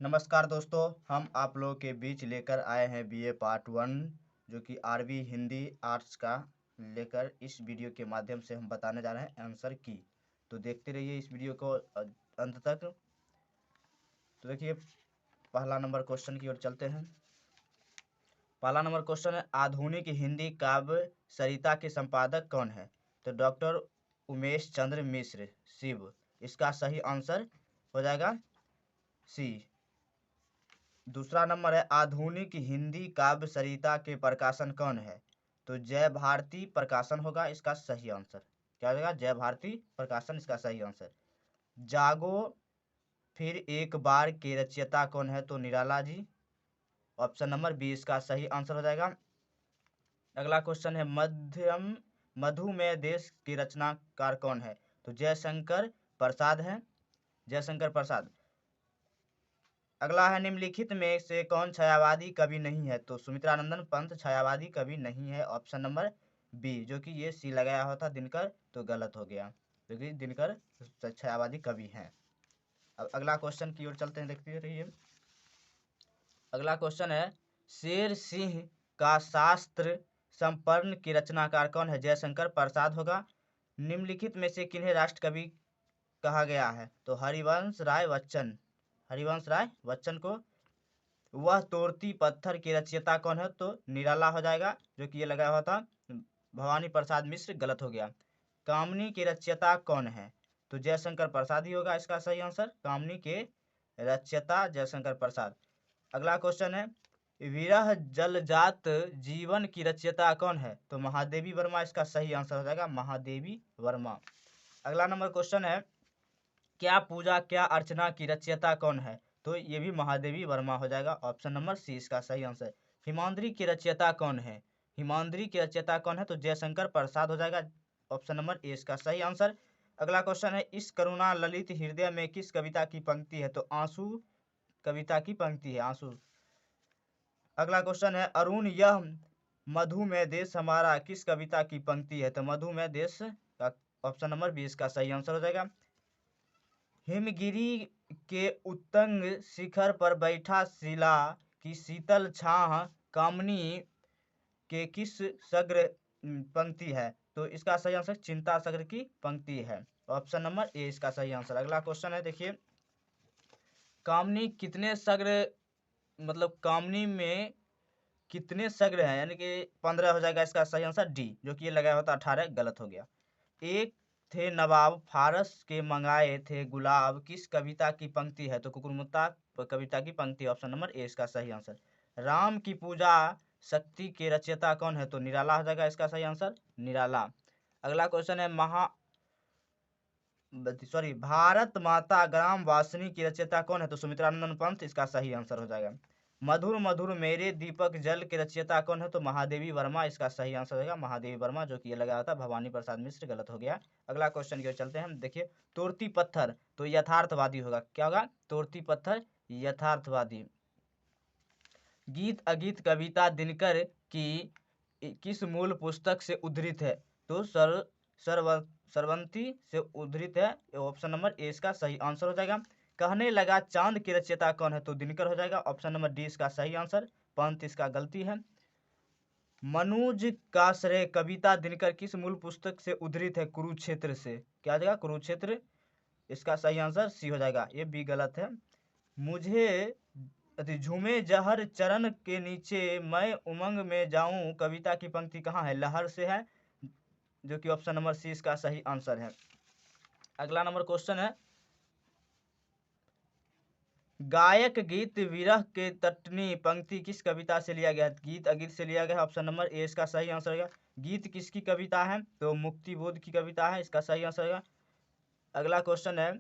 नमस्कार दोस्तों, हम आप लोगों के बीच लेकर आए हैं बीए पार्ट 1 जो कि आरबी हिंदी आर्ट्स का लेकर इस वीडियो के माध्यम से हम बताने जा रहे हैं आंसर की। तो देखते रहिए इस वीडियो को अंत तक। तो देखिए पहला नंबर क्वेश्चन की ओर चलते हैं। पहला नंबर क्वेश्चन है, आधुनिक हिंदी काव्य सरिता के संपादक कौन है? तो डॉक्टर उमेश चंद्र मिश्र शिव। इसका सही आंसर हो जाएगा सी। दूसरा नंबर है, आधुनिक हिंदी काव्य सरिता के प्रकाशन कौन है? तो जय भारती प्रकाशन होगा इसका सही आंसर। क्या हो जाएगा? जय भारती प्रकाशन इसका सही आंसर। जागो फिर एक बार के रचयिता कौन है? तो Nirala ji. Option number B इसका सही आंसर हो जाएगा। अगला क्वेश्चन है, मधुमेह देश के रचनाकार कौन है? तो जयशंकर प्रसाद है, जयशंकर प्रसाद। अगला है, निम्नलिखित में से कौन छायावादी कवि नहीं है? तो सुमित्रानंदन पंत छायावादी कवि नहीं है। ऑप्शन नंबर बी, जो कि ये सी लगाया हुआ था दिनकर, तो गलत हो गया क्योंकि दिनकर छायावादी कवि हैं। अब अगला क्वेश्चन की ओर चलते हैं, देखते रहिए। अगला क्वेश्चन है, शेर सिंह का शास्त्र संपन्न की रचनाकार कौन है? जयशंकर प्रसाद होगा। निम्नलिखित में से किन्हें राष्ट्र कवि कहा गया है? तो हरिवंश राय बच्चन, हरिवंश राय बच्चन को। वह तोड़ती पत्थर के रचयिता कौन है? तो निराला हो जाएगा, जो कि ये लगाया हुआ था भवानी प्रसाद मिश्र, गलत हो गया। कामनी के रचयिता कौन है? तो जयशंकर प्रसाद ही होगा इसका सही आंसर। कामनी के रचयिता जयशंकर प्रसाद। अगला क्वेश्चन है, विरह जलजात जीवन की रचयिता कौन है? तो महादेवी वर्मा इसका सही आंसर हो जाएगा, महादेवी वर्मा। अगला नंबर क्वेश्चन है, क्या पूजा क्या अर्चना की रचयिता कौन है? तो ये भी महादेवी वर्मा हो जाएगा। ऑप्शन नंबर सी इसका सही आंसर। हिमाद्री की रचयिता कौन है? हिमाद्री की रचयिता कौन है? तो जयशंकर प्रसाद हो जाएगा। ऑप्शन नंबर ए इसका सही आंसर। अगला क्वेश्चन है, इस करुणा ललित हृदय में किस कविता की पंक्ति है? तो आंसू कविता की पंक्ति है, आंसू। अगला क्वेश्चन है, अरुण यह मधु में देश हमारा किस कविता की पंक्ति है? तो मधु में देश का ऑप्शन नंबर बी इसका सही आंसर हो जाएगा। हिमगिरी के उत्तंग शिखर पर बैठा शिला की शीतल छाह कामनी के किस सग्र पंक्ति है? तो इसका सही आंसर चिंता सग्र की पंक्ति है। ऑप्शन नंबर ए इसका सही आंसर। अगला क्वेश्चन है, देखिए कामनी कितने सग्र, मतलब कामनी में कितने सग्र हैं? यानी कि 15 हो जाएगा इसका सही आंसर डी, जो कि ये लगाया होता 18, गलत हो गया। एक थे नवाब फारस के मंगाए थे गुलाब किस कविता की पंक्ति है? तो कुकुरमुत्ता कविता की पंक्ति। ऑप्शन नंबर ए इसका सही आंसर। राम की पूजा शक्ति के रचयिता कौन है? तो निराला हो जाएगा इसका सही आंसर, निराला। अगला क्वेश्चन है, भारत माता ग्राम वासिनी की रचयिता कौन है? तो सुमित्रानंदन पंत इसका सही आंसर हो जाएगा। मधुर मधुर मेरे दीपक जल के रचयिता कौन है? तो महादेवी वर्मा इसका सही आंसर होगा, महादेवी वर्मा, जो कि ये लगाया था भवानी प्रसाद मिश्र, गलत हो गया। अगला क्वेश्चन की ओर चलते हैं हम, देखिए तोड़ती पत्थर तो यथार्थवादी होगा, क्या होगा? तोड़ती पत्थर यथार्थवादी। गीत अगीत कविता दिनकर की किस मूल पुस्तक से उद्धृत है? तो सरवंती से उद्धृत है। ऑप्शन नंबर ए इसका सही आंसर हो जाएगा। कहने लगा चांद की रचयिता कौन है? तो दिनकर हो जाएगा। ऑप्शन नंबर डी इसका सही आंसर। पंत इसका गलती है। मनुज का श्रेय कविता दिनकर किस मूल पुस्तक से उद्धृत है? कुरुक्षेत्र से। क्या हो जाएगा? कुरुक्षेत्र इसका सही आंसर सी हो जाएगा, ये बी गलत है। मुझे झूमे जहर चरण के नीचे मैं उमंग में जाऊं कविता की पंक्ति कहाँ है? लहर से है, जो कि ऑप्शन नंबर सी इसका सही आंसर है। अगला नंबर क्वेश्चन है, गायक गीत विरह के तटनी पंक्ति किस कविता से लिया गया है? गीत अगीत से लिया गया है। ऑप्शन नंबर ए इसका सही आंसर है। गीत किसकी कविता है? तो मुक्ति बोध की कविता है, इसका सही आंसर है। अगला क्वेश्चन है,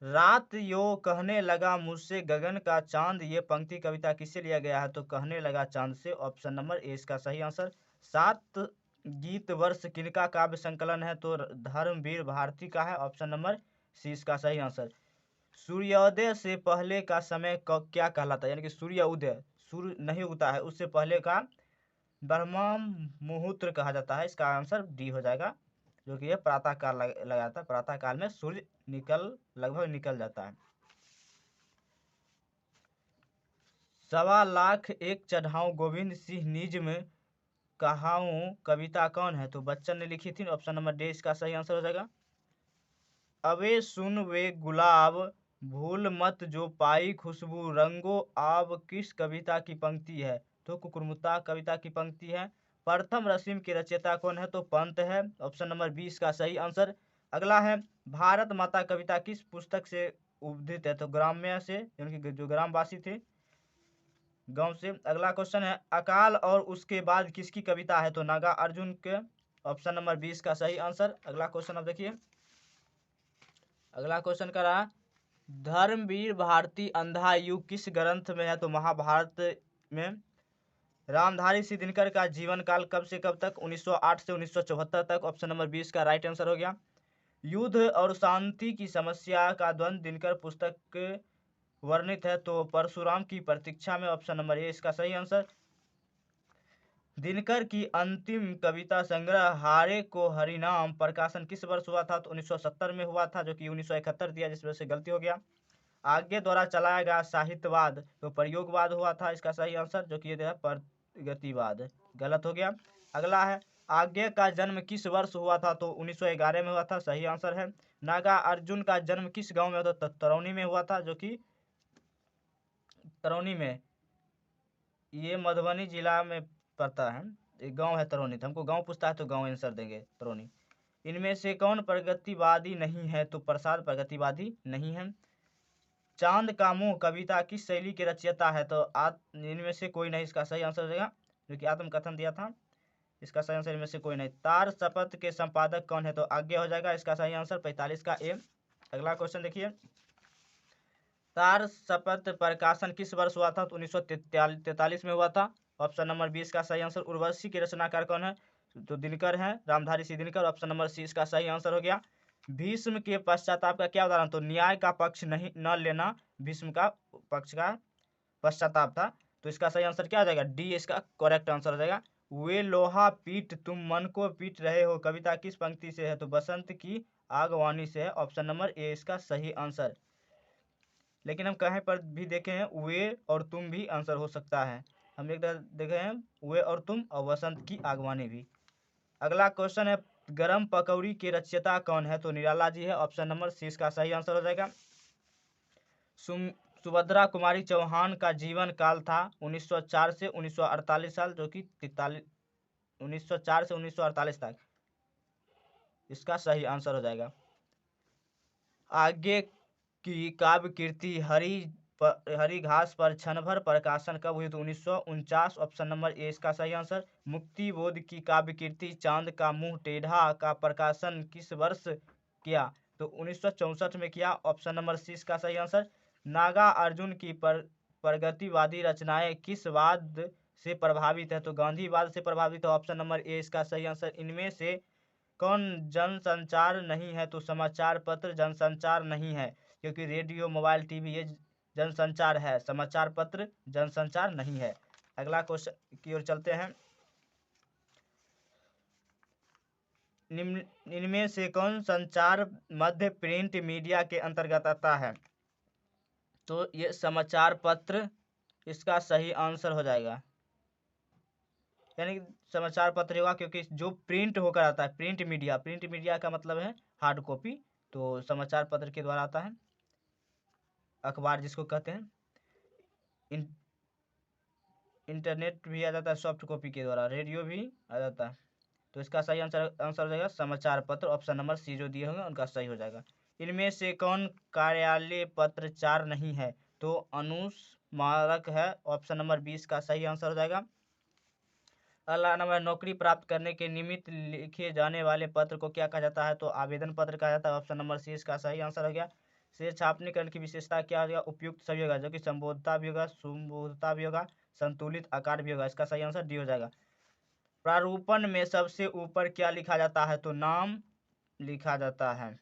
रात यो कहने लगा मुझसे गगन का चांद, ये पंक्ति कविता किससे लिया गया है? तो कहने लगा चांद से। ऑप्शन नंबर ए इसका सही आंसर। 7 गीत वर्ष किनका काव्य संकलन है? तो धर्मवीर भारती का है। ऑप्शन नंबर सी इसका सही आंसर। सूर्योदय से पहले का समय क्या कहलाता है? यानी कि सूर्य उदय, सूर्य नहीं उगता है उससे पहले का ब्रह्म मुहूर्त कहा जाता है, इसका आंसर डी हो जाएगा, जो कि यह प्रातः काल लगाता है। प्रातः काल में सूर्य लगभग निकल जाता है। सवा लाख एक चढ़ाऊं गोविंद सिंह निज में कहाऊं कविता कौन है? तो बच्चन ने लिखी थी। ऑप्शन नंबर डी इसका सही आंसर हो जाएगा। अबे सुन वे गुलाब भूल मत जो पाई खुशबू रंगो आब किस कविता की पंक्ति है? तो कुकुरमुत्ता कविता की पंक्ति है। प्रथम रश्मि के रचयिता कौन है? तो पंत है। ऑप्शन नंबर 20 का सही आंसर। अगला है भारत माता कविता किस पुस्तक से उद्धृत है? तो ग्राम्य से, यानी कि जो ग्रामवासी थे गांव से। अगला क्वेश्चन है अकाल और उसके बाद किसकी कविता है? तो नागा अर्जुन के। ऑप्शन नंबर 20 का सही आंसर। अगला क्वेश्चन अब देखिए, अगला क्वेश्चन का रहा धर्मवीर भारती अंधा युग किस ग्रंथ में है? तो महाभारत में। रामधारी सिंह दिनकर का जीवन काल कब से कब तक? 1908 से 1974 तक। ऑप्शन नंबर 20 का राइट आंसर हो गया। युद्ध और शांति की समस्या का द्वंद्व दिनकर पुस्तक वर्णित है? तो परशुराम की प्रतीक्षा में। ऑप्शन नंबर ए इसका सही आंसर। दिनकर की अंतिम कविता संग्रह हारे को हरिनाम प्रकाशन किस वर्ष हुआ था? तो 1970 में हुआ था, जो कि 1971 दिया, जिस वजह से गलती हो गया। आगे द्वारा चलाया गया साहित्यवाद तो प्रयोगवाद हुआ था, इसका सही आंसर, जो कि यह प्रगतिवाद, गलत हो गया। अगला है आज्ञा का जन्म किस वर्ष हुआ था? तो 1911 में हुआ था, सही आंसर है। नागा अर्जुन का जन्म किस गांव में हुआ था? तरौनी में हुआ था, जो कि तरौनी में, ये मधुबनी जिला में पड़ता है। एक गांव है तरौनी, तो हमको गांव पूछता है तो गांव आंसर देंगे, तरौनी। इनमें से कौन प्रगतिवादी नहीं है? तो प्रसाद प्रगतिवादी नहीं है। चांद का मुंह कविता किस शैली के रचयिता है? तो इनमें से कोई नहीं, इसका सही आंसर हो जाएगा, जो कि आत्मकथन दिया था। इसका सही आंसर इनमें से कोई नहीं। तार शपथ के संपादक कौन है? तो आज्ञा हो जाएगा, इसका सही आंसर 45 का ए। अगला क्वेश्चन देखिए, तार शपथ प्रकाशन किस वर्ष हुआ था? तो 1943 में हुआ था। ऑप्शन नंबर 20 का सही आंसर। उर्वशी के रचनाकार कौन है? तो दिनकर है, Ramdhari Singh Dinkar. Option number C इसका सही आंसर हो गया। भीष्म के पश्चाताप का क्या उदाहरण? तो न्याय का पक्ष नहीं न लेना भीष्म का पक्ष का पश्चाताप था, तो इसका सही आंसर क्या हो जाएगा? डी इसका करेक्ट आंसर हो जाएगा। वे लोहा पीट तुम मन को पीट रहे हो कविता किस पंक्ति से है? तो बसंत की आगवानी से है। ऑप्शन नंबर ए इसका सही आंसर। लेकिन हम कहीं पर भी देखे हैं वे और तुम भी आंसर हो सकता है। हम एक देखे हैं वे और तुम और वसंत की आगवानी भी। अगला क्वेश्चन है गरम पकौड़ी के रचयिता कौन है? तो निराला जी है। ऑप्शन नंबर सी इसका सही आंसर हो जाएगा। सुभद्रा कुमारी चौहान का जीवन काल था 1904 से 1948 साल, जो कि 1904 से 1948 तक, इसका सही आंसर हो जाएगा। आगे की काव्य कीर्ति हरी घास पर क्षण भर प्रकाशन कब हुई? तो 1949। ऑप्शन नंबर ए इसका सही आंसर। मुक्ति बोध की काव्य कीर्ति चांद का मुंह टेढ़ा का प्रकाशन किस वर्ष किया? तो 1964 में किया। ऑप्शन नंबर सी इसका सही आंसर। नागा अर्जुन की प्रगतिवादी रचनाएं किस वाद से प्रभावित है? तो गांधीवाद से प्रभावित है। ऑप्शन नंबर ए इसका सही आंसर। इनमें से कौन जनसंचार नहीं है? तो समाचार पत्र जनसंचार नहीं है, क्योंकि रेडियो मोबाइल टीवी ये जनसंचार है, समाचार पत्र जनसंचार नहीं है। अगला क्वेश्चन की ओर चलते हैं, इनमें से कौन संचार मध्य प्रिंट मीडिया के अंतर्गत आता है? तो ये समाचार पत्र इसका सही आंसर हो जाएगा, यानी समाचार पत्र होगा, क्योंकि जो प्रिंट होकर आता है प्रिंट मीडिया का मतलब है हार्ड कॉपी, तो समाचार पत्र के द्वारा आता है, अखबार जिसको कहते हैं। इंटरनेट भी आ जाता है सॉफ्ट कॉपी के द्वारा, रेडियो भी आ जाता है, तो इसका सही आंसर हो जाएगा समाचार पत्र। ऑप्शन नंबर सी जो दिए होंगे उनका सही हो जाएगा। इनमें से कौन कार्यालय पत्रचार नहीं है? तो अनुस्मारक है। ऑप्शन नंबर 20 का सही आंसर हो जाएगा। अगला नंबर नौकरी प्राप्त करने के निमित्त लिखे जाने वाले पत्र को क्या कहा जाता है? तो आवेदन पत्र कहा जाता है। ऑप्शन नंबर सी इसका सही आंसर हो गया। शेष छापनीकरण की विशेषता क्या होगा? उपयुक्त सभी होगा, जो कि संबोधता भी होगा, सुबोधता भी होगा, संतुलित आकार भी होगा, इसका सही आंसर डी हो जाएगा। प्रारूपण में सबसे ऊपर क्या लिखा जाता है? तो नाम लिखा जाता है।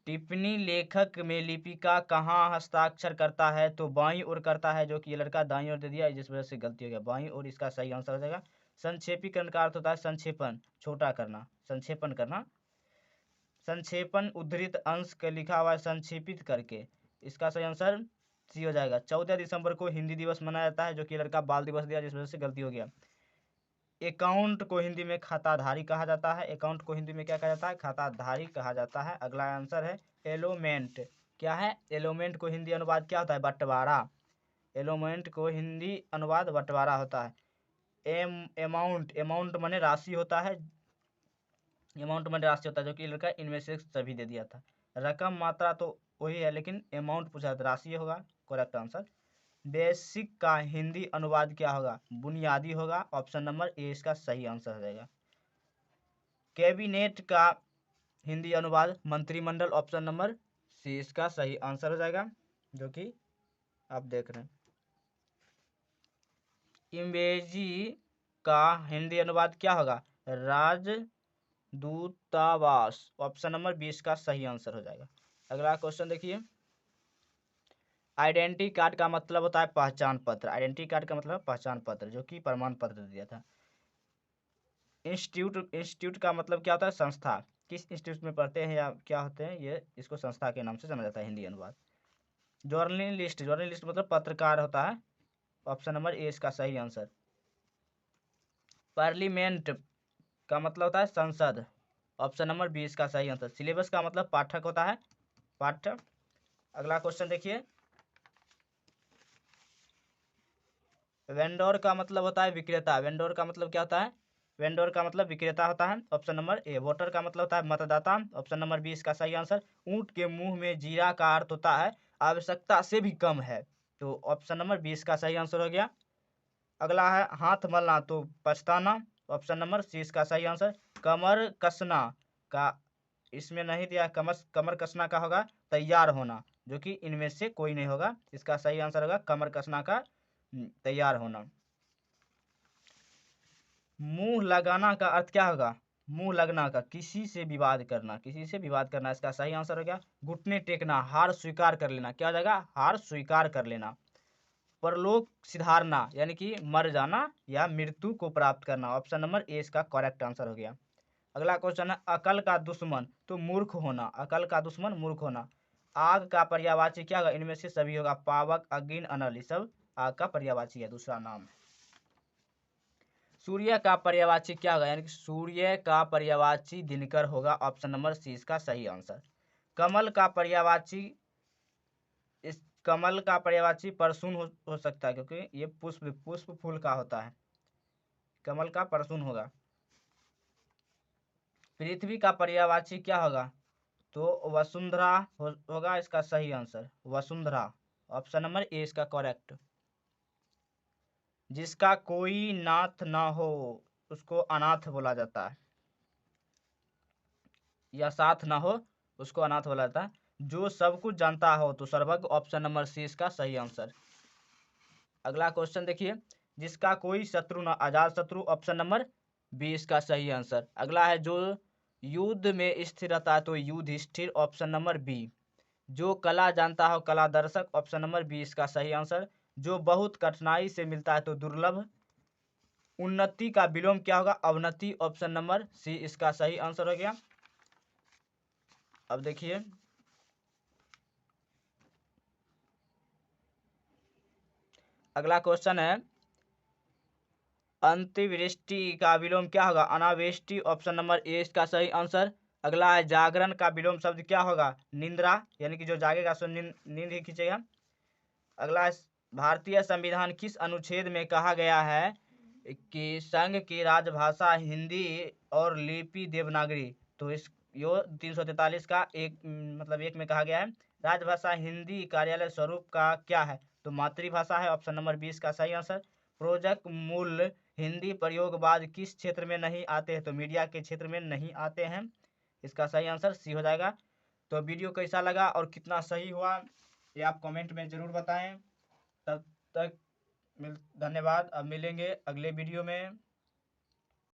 टिप्पणी लेखक में लिपिका कहाँ हस्ताक्षर करता है? तो बाईं ओर करता है, जो कि ये लड़का दाईं ओर दे दिया, जिस वजह से गलती हो गया, बाईं ओर इसका सही आंसर हो जाएगा। संक्षेपीकरण का अर्थ होता है संक्षेपण, छोटा करना, संक्षेपण करना। संक्षेपण उद्धृत अंश के लिखा हुआ है संक्षेपित करके, इसका सही आंसर सी हो जाएगा। 14 दिसंबर को हिंदी दिवस मनाया जाता है, जो कि लड़का बाल दिवस दिया, जिस वजह से गलती हो गया। अकाउंट को हिंदी में खाताधारी कहा जाता है। अकाउंट को हिंदी में क्या कहा जाता है? खाताधारी कहा जाता है। अगला आंसर है एलोमेंट। क्या है? एलोमेंट को हिंदी अनुवाद क्या होता है? बंटवारा। एलोमेंट को हिंदी अनुवाद बंटवारा होता है। अमाउंट, अमाउंट माने राशि होता है। अमाउंट माने राशि होता है, जो कि लड़का इनमें से सभी दे दिया था। रकम मात्रा तो वही है, लेकिन अमाउंट पूछा तो राशि होगा। Correct answer. बेसिक का हिंदी अनुवाद क्या होगा? बुनियादी होगा। ऑप्शन नंबर ए इसका सही आंसर हो जाएगा। कैबिनेट का हिंदी अनुवाद मंत्रिमंडल। ऑप्शन नंबर सी इसका सही आंसर हो जाएगा, जो कि आप देख रहे हैं। इमेजी का हिंदी अनुवाद क्या होगा? राजदूतावास। ऑप्शन नंबर 20 का सही आंसर हो जाएगा। अगला क्वेश्चन देखिए। आइडेंटिटी कार्ड का मतलब होता है पहचान पत्र। आइडेंटिटी कार्ड का मतलब पहचान पत्र, जो कि प्रमाण पत्र दिया था। इंस्टीट्यूट, इंस्टीट्यूट का मतलब क्या होता है? संस्था। किस इंस्टीट्यूट में पढ़ते हैं या क्या होते हैं, ये इसको संस्था के नाम से जाना जाता है हिंदी अनुवाद। जर्नलिस्ट, जर्नलिस्ट मतलब पत्रकार होता है। ऑप्शन नंबर ए इसका सही आंसर। पार्लियामेंट का मतलब होता है संसद। ऑप्शन नंबर 20 का सही आंसर। सिलेबस का मतलब पाठक होता है, पाठक। अगला क्वेश्चन देखिए। वेंडोर का मतलब होता है विक्रेता। वेंडोर का मतलब क्या होता है? वेंडोर का मतलब विक्रेता होता है। Option number A. वोटर का मतलब होता है मतदाता। ऑप्शन नंबर 20 का सही आंसर। ऊंट के मुंह में जीरा का अर्थ होता है आवश्यकता से भी कम है, तो ऑप्शन नंबर 20 का सही आंसर हो गया। अगला है हाथ मलना तो पछताना। ऑप्शन नंबर सी इसका सही आंसर। कमर कसना का इसमें नहीं दिया। कमर कसना का होगा तैयार होना, जो कि इनमें से कोई नहीं होगा। इसका सही आंसर होगा कमर कसना का तैयार होना। मुंह लगाना का अर्थ क्या होगा? मुंह लगना का किसी से विवाद करना, किसी से विवाद करना। इसका सही आंसर हो गया। घुटने टेकना, हार स्वीकार कर लेना। क्या हो जाएगा? हार स्वीकार कर लेना। परलोक सिधारना यानी कि मर जाना या मृत्यु को प्राप्त करना। ऑप्शन नंबर ए इसका करेक्ट आंसर हो गया। अगला क्वेश्चन है अकल का दुश्मन तो मूर्ख होना। अकल का दुश्मन मूर्ख होना। आग का पर्यायवाची क्या होगा? इनमें से सभी होगा। पावक, अग्नि, अनल, ये सब आग का पर्यायवाची है, दूसरा नाम है। सूर्य का पर्यायवाची क्या होगा? यानी कि सूर्य का पर्यायवाची दिनकर होगा। ऑप्शन नंबर सी इसका सही आंसर। कमल का पर्यायवाची, इस कमल का पर्यायवाची परसुन हो सकता है, क्योंकि ये पुष्प फूल का होता है। कमल का परसुन होगा। पृथ्वी का पर्यायवाची क्या होगा? तो वसुंधरा होगा इसका सही answer. Vasundhara. Option number A इसका करेक्ट। जिसका कोई नाथ ना हो उसको अनाथ बोला जाता है, या साथ ना हो उसको अनाथ बोला जाता है। जो सब कुछ जानता हो तो सर्वज्ञ। ऑप्शन नंबर सी इसका सही आंसर। अगला क्वेश्चन देखिए। जिसका कोई शत्रु ना, अजात शत्रु। ऑप्शन नंबर बी इसका सही आंसर। अगला है जो युद्ध में स्थिर रहता है तो युधिष्ठिर। Option number B. जो कला जानता हो कला दर्शक। ऑप्शन नंबर बी इसका सही आंसर। जो बहुत कठिनाई से मिलता है तो दुर्लभ। उन्नति का विलोम क्या होगा? अवनति। ऑप्शन नंबर सी इसका सही आंसर हो गया। अब देखिए अगला क्वेश्चन है अंत्यवृष्टि का विलोम क्या होगा? अनावृष्टि। ऑप्शन नंबर ए इसका सही आंसर। अगला है जागरण का विलोम शब्द क्या होगा? निंद्रा, यानी कि जो जागेगा सो नींद ही खींचेगा। अगला है भारतीय संविधान किस अनुच्छेद में कहा गया है कि संघ की राजभाषा हिंदी और लिपि देवनागरी? तो इस यो 343 का एक मतलब एक में कहा गया है राजभाषा हिंदी कार्यालय स्वरूप का क्या है? तो मातृभाषा है। ऑप्शन नंबर 20 का सही आंसर। प्रोजेक्ट मूल हिंदी प्रयोगवाद किस क्षेत्र में नहीं आते हैं? तो मीडिया के क्षेत्र में नहीं आते हैं। इसका सही आंसर सी हो जाएगा। तो वीडियो कैसा लगा और कितना सही हुआ ये आप कमेंट में ज़रूर बताएं। तब तक धन्यवाद। अब मिलेंगे अगले वीडियो में।